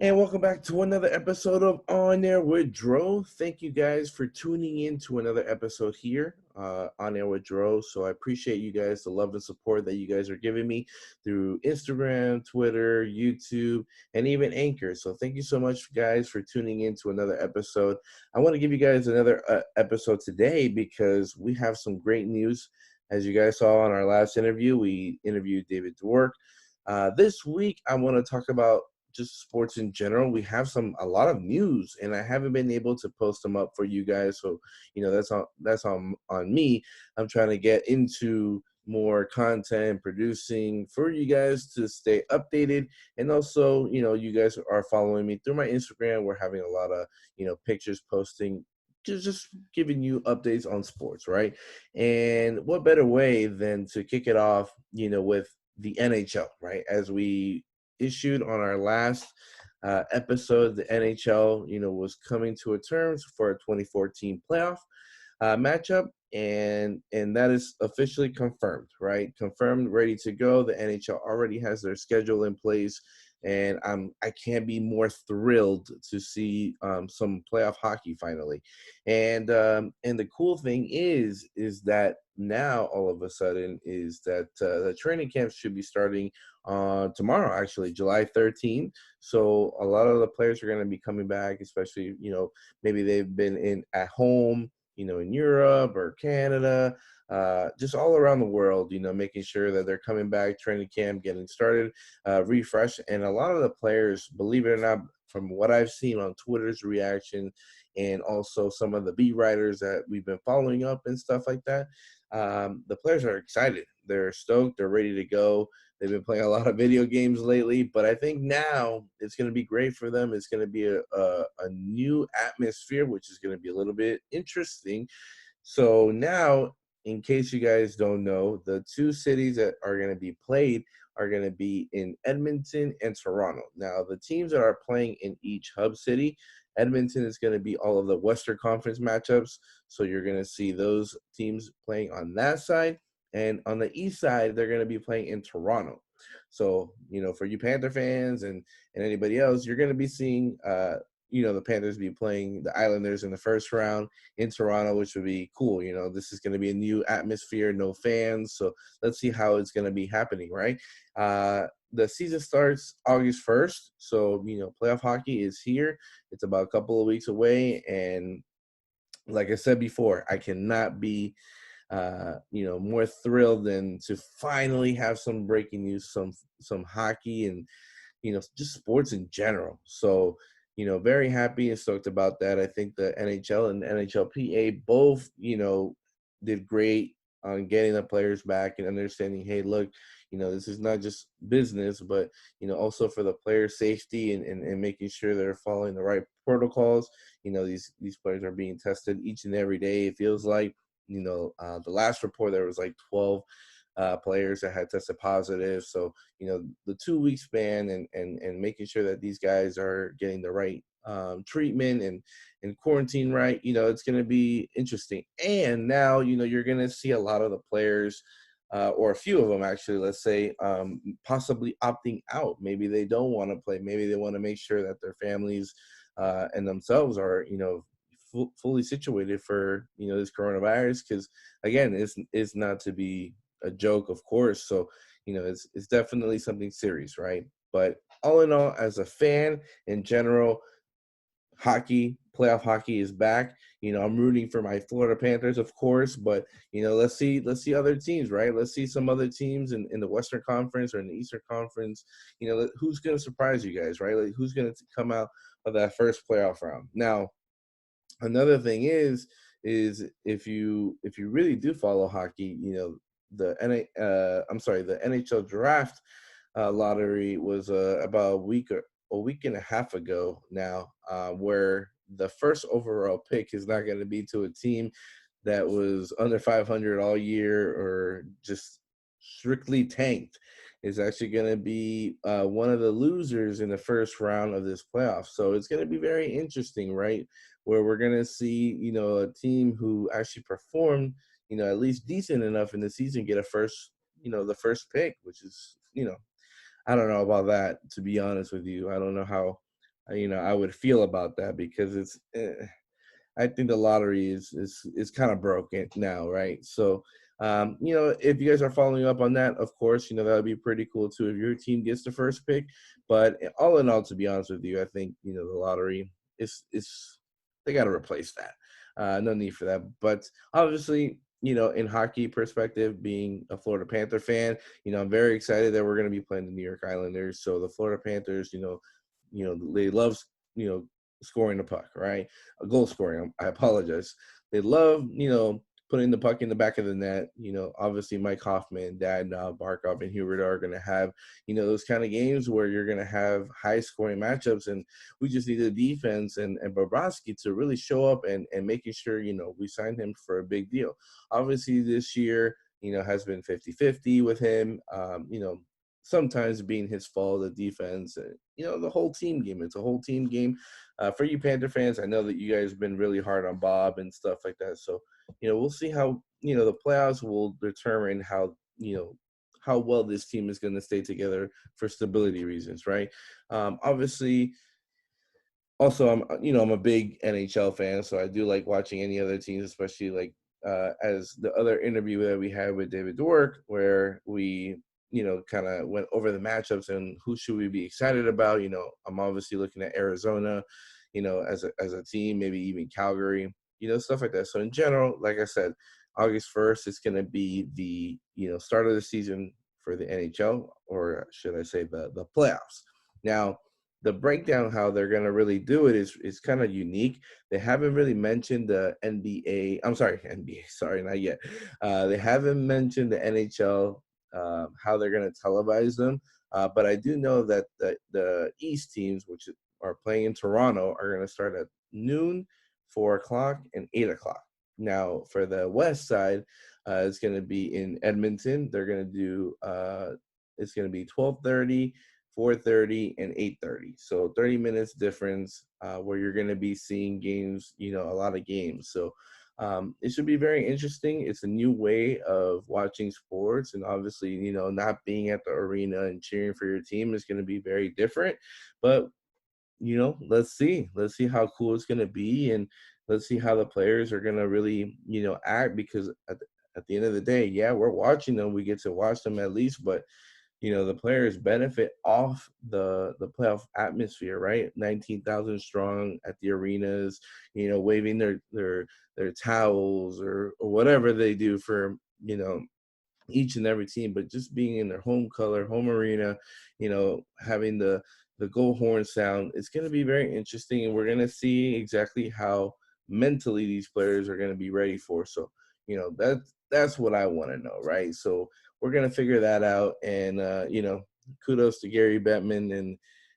And welcome back to another episode of On Air with Dro. Thank you guys for tuning in to another episode here on Air with Dro. So I appreciate you guys, the love and support that you guys are giving me through Instagram, Twitter, YouTube, and even Anchor. So thank you so much, guys, for tuning in to another episode. I want to give you guys another episode today because we have some great news. As you guys saw in our last interview, we interviewed David Dwork. This week, I want to talk about just sports in general. We have a lot of news, and I haven't been able to post them up for you guys. So, that's on me. I'm trying to get into more content producing for you guys to stay updated. And also, you guys are following me through my Instagram. We're having a lot of, pictures posting, just giving you updates on sports, right? And what better way than to kick it off, with the NHL, right? As we issued on our last episode, the NHL, was coming to a terms for a 2014 playoff matchup, and that is officially confirmed, right? Confirmed, ready to go. The NHL already has their schedule in place, and I can't be more thrilled to see some playoff hockey finally. And the cool thing is that now all of a sudden is that the training camps should be starting tomorrow, actually, July 13th. So a lot of the players are going to be coming back, especially, maybe they've been in at home, in Europe or Canada, just all around the world, making sure that they're coming back, training camp, getting started, refresh. And a lot of the players, believe it or not, from what I've seen on Twitter's reaction and also some of the beat writers that we've been following up and stuff like that, the players are excited. They're stoked. They're ready to go. They've been playing a lot of video games lately, but I think now it's going to be great for them. It's going to be a new atmosphere, which is going to be a little bit interesting. So now, in case you guys don't know, the two cities that are going to be played are going to be in Edmonton and Toronto. Now, the teams that are playing in each hub city, Edmonton is going to be all of the Western Conference matchups. So you're going to see those teams playing on that side. And on the east side, they're going to be playing in Toronto. So, for you Panther fans and anybody else, you're going to be seeing, the Panthers be playing the Islanders in the first round in Toronto, which would be cool. This is going to be a new atmosphere, no fans. So let's see how it's going to be happening, right? The season starts August 1st. So, playoff hockey is here. It's about a couple of weeks away. And like I said before, I cannot be more thrilled than to finally have some breaking news, some hockey, and just sports in general. So, very happy and stoked about that. I think the NHL and NHLPA both, did great on getting the players back and understanding, hey, look, this is not just business, but, also for the player safety and making sure they're following the right protocols. These players are being tested each and every day, it feels like. The last report, there was like 12 players that had tested positive. So, the 2 week span and making sure that these guys are getting the right treatment and quarantine right, it's going to be interesting. And now, you're going to see a lot of the players, or a few of them actually, let's say, possibly opting out. Maybe they don't want to play. Maybe they want to make sure that their families and themselves are, fully situated for this coronavirus, because again, it's not to be a joke, of course. So it's definitely something serious, right? But all in all, as a fan in general, playoff hockey is back. I'm rooting for my Florida Panthers, of course, but let's see other teams, right? Let's see some other teams in the Western Conference or in the Eastern Conference. Who's going to surprise you guys, right? Like, who's going to come out of that first playoff round? Now, another thing is if you really do follow hockey, the NHL Draft lottery was about a week and a half ago now, where the first overall pick is not going to be to a team that was under 500 all year or just strictly tanked. Is actually going to be one of the losers in the first round of this playoff. So it's going to be very interesting, right? Where we're going to see, a team who actually performed, at least decent enough in the season, get the first pick, which is, I don't know about that, to be honest with you. I don't know I would feel about that because I think the lottery is kind of broken now, right? So, if you guys are following up on that, of course, that would be pretty cool too if your team gets the first pick. But all in all, to be honest with you, I think the lottery is they got to replace that. No need for that. But obviously, in hockey perspective, being a Florida Panther fan, I'm very excited that we're going to be playing the New York Islanders. So the Florida Panthers, they love scoring the puck, right? A goal scoring. I apologize. They love, putting the puck in the back of the net. Obviously Mike Hoffman, Dad, Barkov, and Hubert are going to have, those kind of games where you're going to have high scoring matchups. And we just need the defense and Bobrovsky to really show up and making sure, we signed him for a big deal. Obviously this year, has been 50-50 with him. Sometimes being his fault, the defense, the whole team game. It's a whole team game. For you Panther fans, I know that you guys have been really hard on Bob and stuff like that. So, we'll see how, the playoffs will determine how well this team is going to stay together for stability reasons, right? Obviously, also I'm a big NHL fan, so I do like watching any other teams, especially like as the other interview that we had with David Dwork, where we kind of went over the matchups and who should we be excited about. I'm obviously looking at Arizona, as a team, maybe even Calgary, stuff like that. So in general, like I said, August 1st is going to be the start of the season for the NHL, or should I say the playoffs. Now, the breakdown how they're going to really do it is kind of unique. They haven't really mentioned the NBA. I'm sorry, NBA. Sorry, not yet. They haven't mentioned the NHL, how they're going to televise them. But I do know that the East teams, which are playing in Toronto, are going to start at noon, 4 o'clock, and 8 o'clock. Now, for the West side, it's going to be in Edmonton. They're going to do. It's going to be 12:30. 4:30 and 8:30. So 30 minutes difference, where you're going to be seeing games, a lot of games. So it should be very interesting. It's a new way of watching sports, and obviously, not being at the arena and cheering for your team is going to be very different. But let's see how cool it's going to be, and let's see how the players are going to really, act, because at the end of the day, yeah, we're watching them. We get to watch them at least, but the players benefit off the playoff atmosphere, right? 19,000 strong at the arenas, waving their towels or whatever they do for, each and every team, but just being in their home color, home arena, having the goal horn sound, it's going to be very interesting, and we're going to see exactly how mentally these players are going to be ready for. So, that's what I want to know, right? So we're going to figure that out, and kudos to Gary Bettman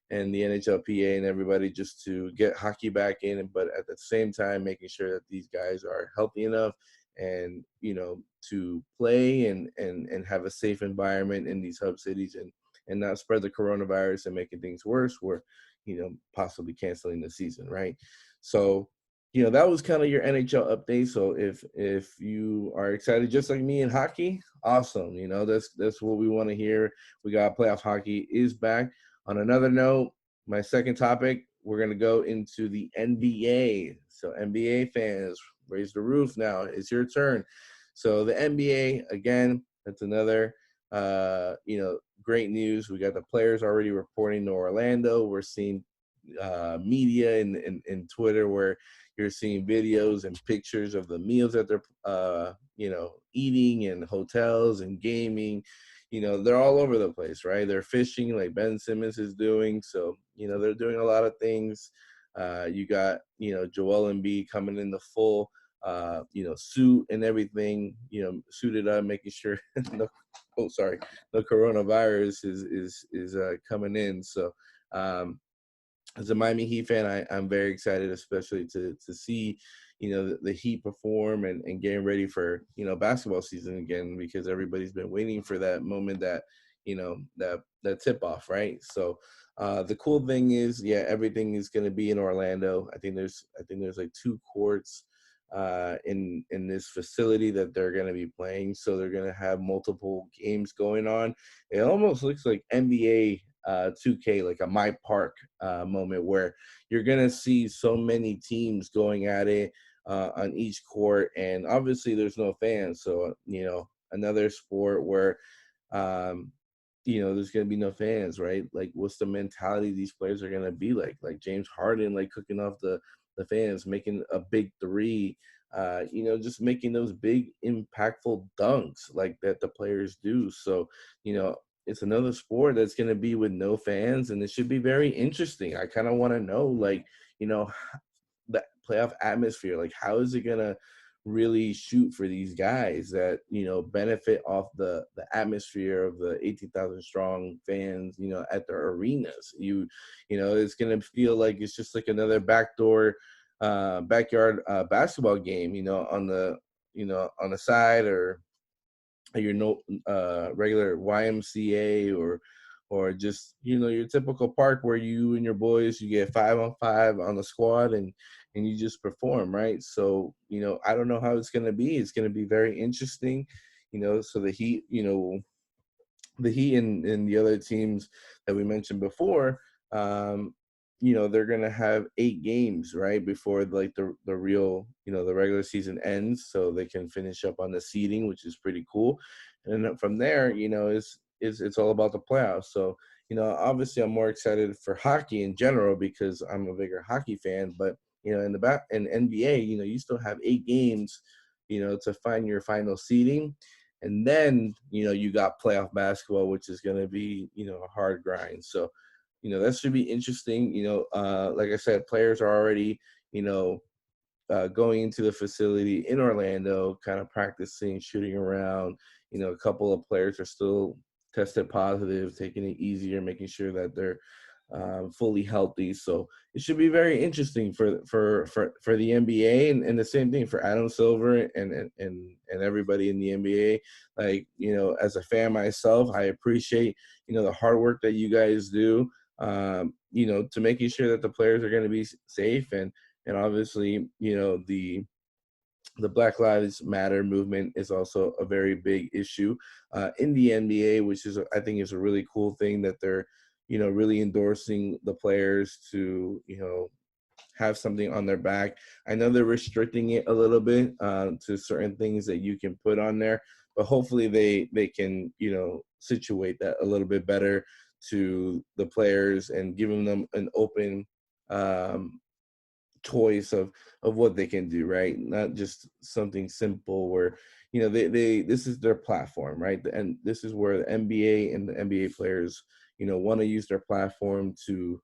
and the NHLPA and everybody just to get hockey back in, but at the same time making sure that these guys are healthy enough and to play and have a safe environment in these hub cities, and not spread the coronavirus and making things worse, or possibly canceling the season, right? So that was kind of your NHL update. So if you are excited just like me in hockey, awesome. That's what we want to hear. We got playoff hockey is back. On another note, my second topic, we're going to go into the NBA. So NBA fans, raise the roof now. It's your turn. So the NBA, again, that's another great news. We got the players already reporting to Orlando. We're seeing media in Twitter where you're seeing videos and pictures of the meals that they're eating, in hotels and gaming. They're all over the place, right? They're fishing like Ben Simmons is doing. So they're doing a lot of things. You got Joel Embiid coming in the full suit and everything, suited up, making sure the coronavirus is coming in. So as a Miami Heat fan, I'm very excited, especially to see, the Heat perform and getting ready for, basketball season again, because everybody's been waiting for that moment, that, that tip off, right? So the cool thing is, yeah, everything is going to be in Orlando. I think there's like 2 courts in this facility that they're going to be playing. So they're going to have multiple games going on. It almost looks like NBA 2K, like a My Park moment where you're gonna see so many teams going at it on each court, and obviously there's no fans, so another sport where um, there's gonna be no fans, right? Like, what's the mentality these players are gonna be like? Like James Harden, like cooking off the fans, making a big three, just making those big impactful dunks like that the players do. So, you know, it's another sport that's gonna be with no fans, and it should be very interesting. I kind of want to know, like, the playoff atmosphere, like how is it gonna really shoot for these guys that benefit off the atmosphere of the 18,000 strong fans at their arenas. It's gonna feel like it's just like another backdoor backyard basketball game, on the side, or your regular YMCA, or just your typical park where you and your boys, you get 5-on-5 on the squad, and you just perform, right? So I don't know how it's going to be. It's going to be very interesting. So the Heat and the other teams that we mentioned before, um, they're gonna have 8 games, right, before like the real, the regular season ends, so they can finish up on the seeding, which is pretty cool. And then from there, is it's all about the playoffs. So, obviously I'm more excited for hockey in general because I'm a bigger hockey fan, but in NBA, you still have 8 games, to find your final seeding. And then, you got playoff basketball, which is going to be, a hard grind. So, that should be interesting. Like I said, players are already, you know, going into the facility in Orlando, kind of practicing, shooting around. A couple of players are still tested positive, taking it easier, making sure that they're fully healthy. So it should be very interesting for the NBA, and the same thing for Adam Silver and everybody in the NBA. Like, as a fan myself, I appreciate the hard work that you guys do. To making sure that the players are going to be safe, and obviously, the Black Lives Matter movement is also a very big issue in the NBA, which is, I think, is a really cool thing that they're, really endorsing the players to, have something on their back. I know they're restricting it a little bit to certain things that you can put on there, but hopefully they can, situate that a little bit better to the players and giving them an open um, choice of what they can do, right? Not just something simple where they this is their platform, right? And this is where the NBA and the NBA players want to use their platform to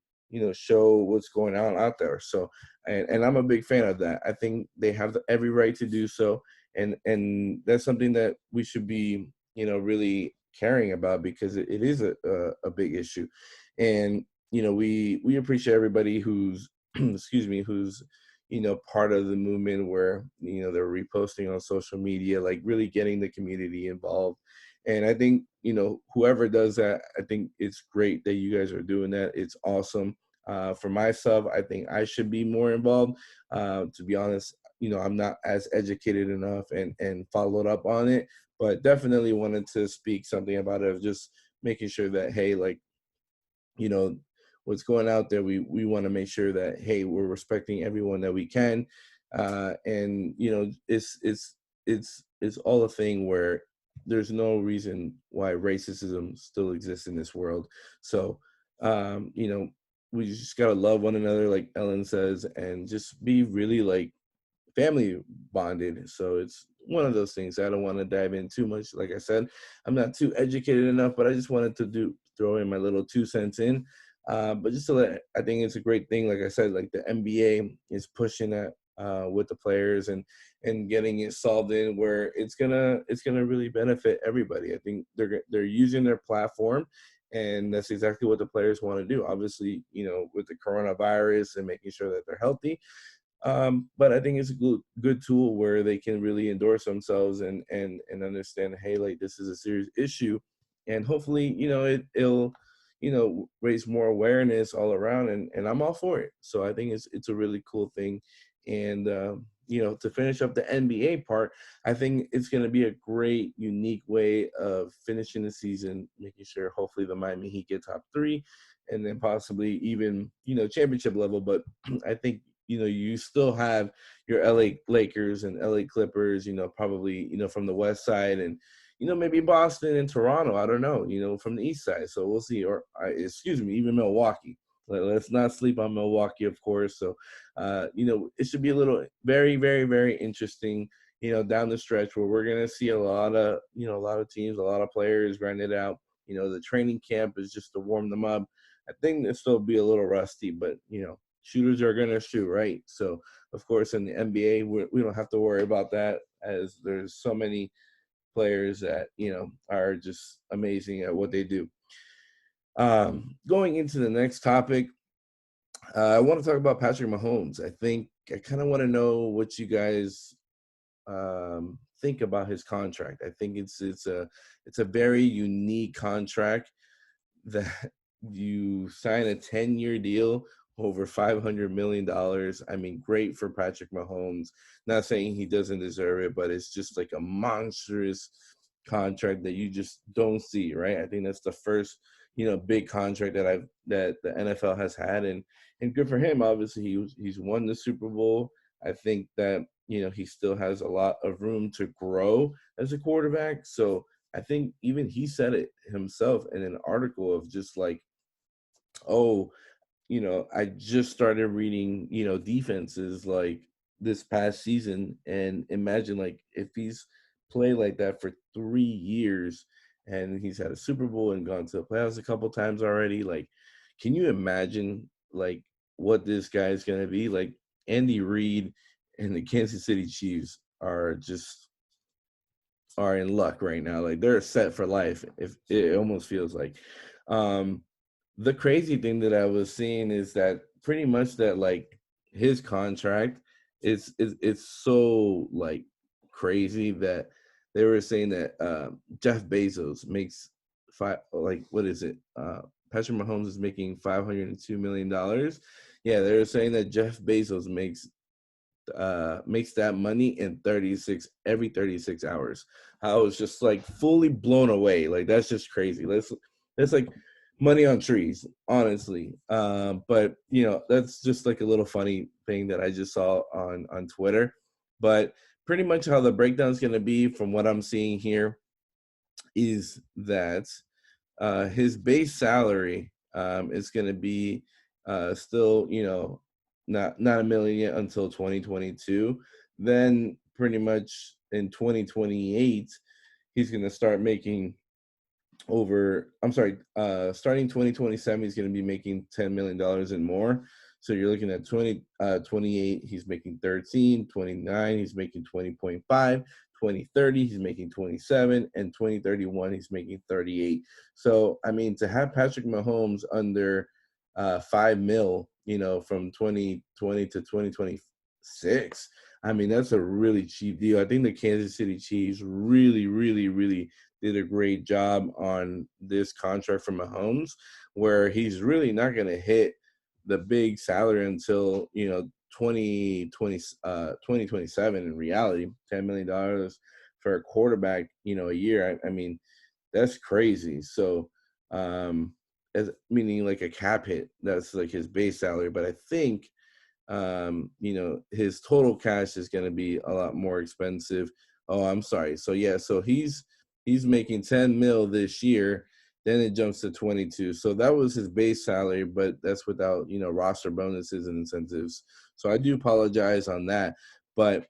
show what's going on out there. So, and I'm a big fan of that. I think they have every right to do so, and that's something that we should be really caring about, because it is a big issue. And we appreciate everybody who's excuse me, who's part of the movement, where they're reposting on social media, like really getting the community involved. And I think whoever does that, I think it's great that you guys are doing that. It's awesome. For myself, I think I should be more involved. To be honest, I'm not as educated enough and followed up on it, but definitely wanted to speak something about it, of just making sure that, hey, like, you know what's going out there, we want to make sure that, hey, we're respecting everyone that we can. And it's all a thing where there's no reason why racism still exists in this world. So we just got to love one another, like Ellen says, and just be really, like, family bonded. So it's one of those things. I don't want to dive in too much. Like I said, I'm not too educated enough, but I just wanted to throw in my little 2 cents in. But just to I think it's a great thing. Like I said, like the NBA is pushing that with the players, and getting it solved in where it's gonna really benefit everybody. I think they're using their platform, and that's exactly what the players want to do. Obviously, with the coronavirus and making sure that they're healthy, but I think it's a good tool where they can really endorse themselves, and understand, hey, like, this is a serious issue, and hopefully, it'll raise more awareness all around, and I'm all for it. So I think it's a really cool thing, and to finish up the NBA part, I think it's going to be a great, unique way of finishing the season, making sure hopefully the Miami Heat get top three, and then possibly even championship level. But I think you still have your LA Lakers and LA Clippers, probably from the West Side, and maybe Boston and Toronto. I don't know, from the East Side. So we'll see. Or excuse me, even Milwaukee. Let's not sleep on Milwaukee, of course. So, it should be a little very, very, very interesting, down the stretch where we're going to see a lot of teams, a lot of players grind it out. The training camp is just to warm them up. I think it'll still be a little rusty, but, shooters are going to shoot, right? So, of course, in the NBA, we don't have to worry about that as there's so many players that, are just amazing at what they do. Going into the next topic, I want to talk about Patrick Mahomes. I kind of want to know what you guys think about his contract. I think it's a very unique contract that you sign a 10-year deal over $500 million. I mean, great for Patrick Mahomes. Not saying he doesn't deserve it, but it's just like a monstrous contract that you just don't see, right? I think that's the first, big contract that the NFL has had, and good for him. Obviously, he's won the Super Bowl. I think that he still has a lot of room to grow as a quarterback. So I think even he said it himself in an article of just like, oh, I just started reading, defenses like this past season, and imagine like if he's played like that for 3 years and he's had a Super Bowl and gone to the playoffs a couple times already. Like, can you imagine like what this guy's gonna be? Like Andy Reid and the Kansas City Chiefs are in luck right now. Like they're set for life. If it almost feels like, um, the crazy thing that I was seeing is that pretty much that like his contract is it's so like crazy that they were saying that Jeff Bezos makes what is it? Patrick Mahomes is making $502 million. Yeah, they were saying that Jeff Bezos makes that money in 36 hours. I was just like fully blown away. Like that's just crazy. That's like money on trees, honestly. But that's just like a little funny thing that I just saw on Twitter. But pretty much how the breakdown is going to be, from what I'm seeing here, is that his base salary is going to be still, not a million yet until 2022. Then pretty much in 2028, he's going to start making starting 2027, he's going to be making $10 million and more. So you're looking at 28, he's making 13, 29, he's making 20.5, 2030, he's making 27, and 2031, he's making 38. So, I mean, to have Patrick Mahomes under 5 mil, from 2020 to 2026, I mean, that's a really cheap deal. I think the Kansas City Chiefs really, really, really did a great job on this contract for Mahomes, where he's really not going to hit the big salary until 2027 in reality. $10 million for a quarterback, a year. I mean, that's crazy. So as meaning like a cap hit, that's like his base salary. But I think his total cash is going to be a lot more expensive. Oh, I'm sorry. So yeah, so he's making 10 mil this year. Then it jumps to 22. So that was his base salary, but that's without, roster bonuses and incentives. So I do apologize on that. But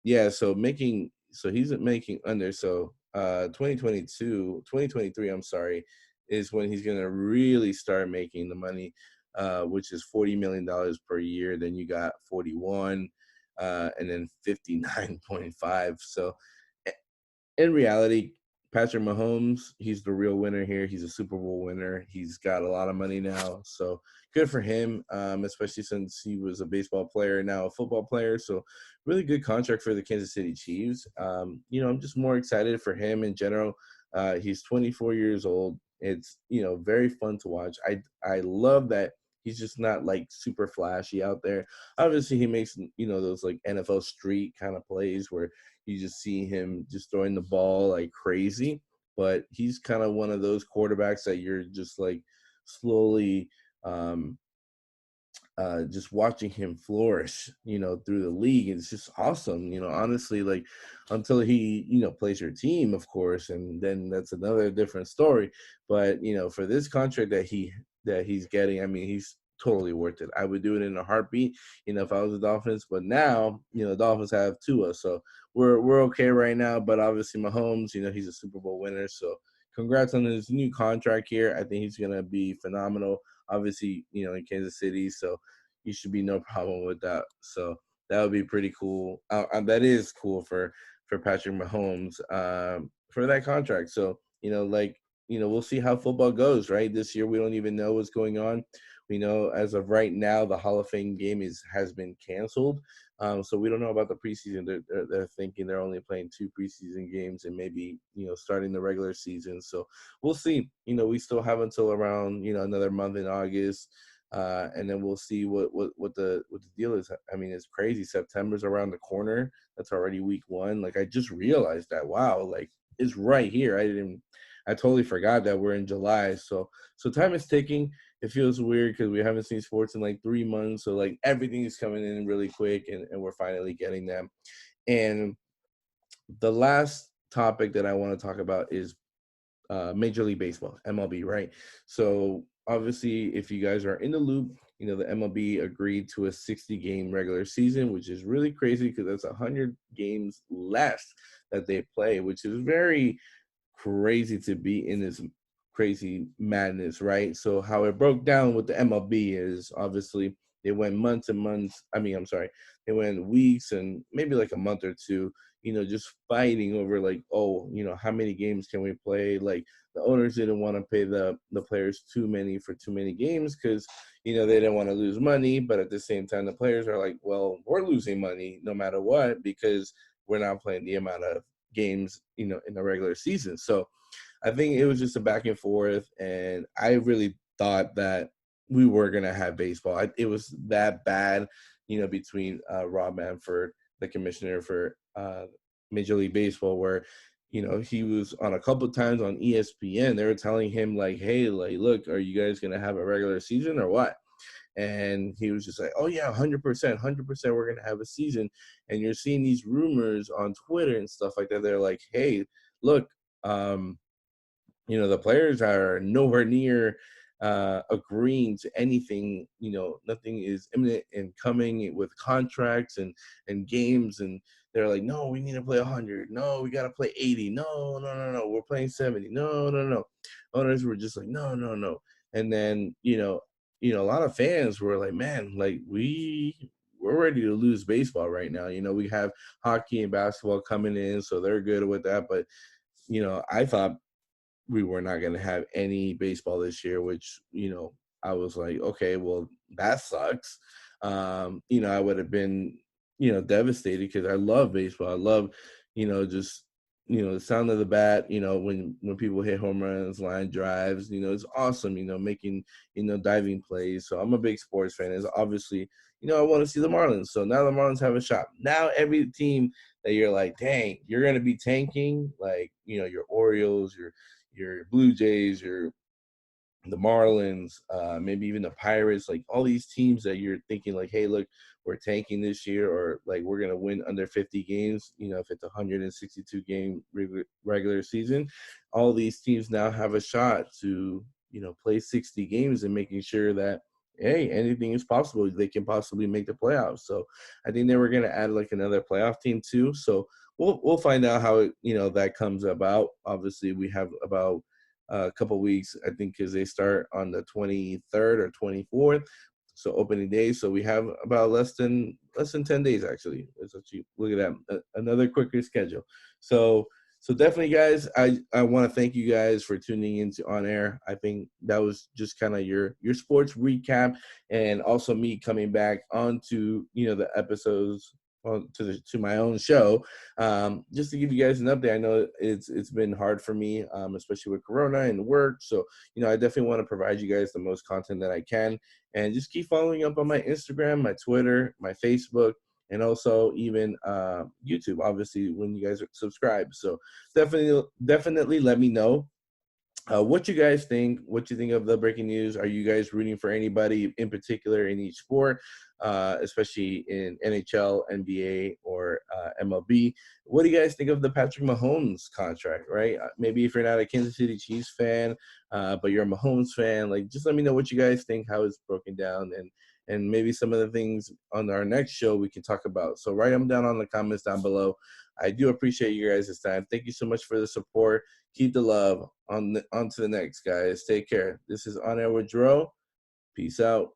yeah, so he's making under. So 2023, I'm sorry, is when he's going to really start making the money, which is $40 million per year. Then you got 41, and then 59.5. So in reality, Patrick Mahomes, he's the real winner here. He's a Super Bowl winner. He's got a lot of money now. So good for him, especially since he was a baseball player, now a football player. So really good contract for the Kansas City Chiefs. I'm just more excited for him in general. He's 24 years old. It's, very fun to watch. I love that He's just not like super flashy out there. Obviously, he makes those like NFL street kind of plays where you just see him just throwing the ball like crazy. But he's kind of one of those quarterbacks that you're just like slowly um, just watching him flourish, through the league. It's just awesome, honestly, like until he, plays your team, of course, and then that's another different story. But, for this contract that he's getting, I mean, he's totally worth it. I would do it in a heartbeat, if I was the Dolphins. But now, the Dolphins have Tua, so we're okay right now. But obviously Mahomes, he's a Super Bowl winner, so congrats on his new contract here. I think he's gonna be phenomenal. Obviously, in Kansas City, so you should be no problem with that. So that would be pretty cool. That is cool for Patrick Mahomes for that contract. So we'll see how football goes. Right, this year we don't even know what's going on. We know as of right now the Hall of Fame game has been canceled. So we don't know about the preseason. They're thinking they're only playing 2 preseason games and maybe starting the regular season. So we'll see. We still have until around another month in August. And then we'll see what the deal is. I mean, it's crazy. September's around the corner. That's already week 1. Like I just realized that. Wow, like it's right here. I totally forgot that we're in July. So time is ticking. It feels weird because we haven't seen sports in like 3 months. So like everything is coming in really quick, and we're finally getting them. And the last topic that I want to talk about is Major League Baseball, MLB, right? So obviously, if you guys are in the loop, the MLB agreed to a 60-game regular season, which is really crazy because that's 100 games less that they play, which is very crazy to be in this crazy madness, right? So how it broke down with the MLB is obviously they went months and months. I mean, I'm sorry, they went weeks and maybe like a month or two, just fighting over like, oh, how many games can we play? Like the owners didn't want to pay the players too many games because they didn't want to lose money, but at the same time the players are like, well, we're losing money no matter what because we're not playing the amount of games, in the regular season. So I think it was just a back and forth, and I really thought that we were gonna have baseball. It was that bad, between Rob Manfred, the commissioner for Major League Baseball, where he was on a couple of times on ESPN. They were telling him like, "Hey, like, look, are you guys gonna have a regular season or what?" And he was just like, "Oh yeah, 100%, 100%, we're gonna have a season." And you're seeing these rumors on Twitter and stuff like that. They're like, "Hey, look, um, the players are nowhere near agreeing to anything. Nothing is imminent and coming with contracts and games." And they're like, "No, we need to play 100. No, we got to play 80. No, no, no, no. We're playing 70. No, no, no." Owners were just like, "No, no, no." And then, a lot of fans were like, "Man, like we're ready to lose baseball right now. We have hockey and basketball coming in, so they're good with that." But, I thought we were not going to have any baseball this year, which, I was like, okay, well, that sucks. I would have been, devastated because I love baseball. I love, just, the sound of the bat, when people hit home runs, line drives, it's awesome, making, diving plays. So I'm a big sports fan. It's obviously, I want to see the Marlins. So now the Marlins have a shot. Now every team that you're like, dang, you're going to be tanking, like, your Orioles, your Blue Jays, the Marlins, maybe even the Pirates, like all these teams that you're thinking like, hey, look, we're tanking this year, or like we're gonna win under 50 games. If it's a 162 game regular season, all these teams now have a shot to play 60 games and making sure that hey, anything is possible. They can possibly make the playoffs. So I think they were gonna add like another playoff team too. So we'll find out how that comes about. Obviously, we have about a couple weeks, I think, because they start on the 23rd or 24th, so opening day. So we have about less than 10 days actually. Let's actually look at that, another quicker schedule. So definitely, guys, I want to thank you guys for tuning into On Air. I think that was just kind of your sports recap, and also me coming back onto the episodes to my own show, just to give you guys an update. I know it's been hard for me, especially with Corona and work. So I definitely want to provide you guys the most content that I can, and just keep following up on my Instagram, my Twitter, my Facebook, and also even YouTube. Obviously, when you guys are subscribed, so definitely let me know what you guys think. What you think of the breaking news? Are you guys rooting for anybody in particular in each sport, especially in NHL, NBA, or MLB? What do you guys think of the Patrick Mahomes contract? Right? Maybe if you're not a Kansas City Chiefs fan, but you're a Mahomes fan, like just let me know what you guys think, how it's broken down, and maybe some of the things on our next show we can talk about. So write them down on the comments down below. I do appreciate you guys' time. Thank you so much for the support. Keep the love. On to the next, guys. Take care. This is On Air with Dro. Peace out.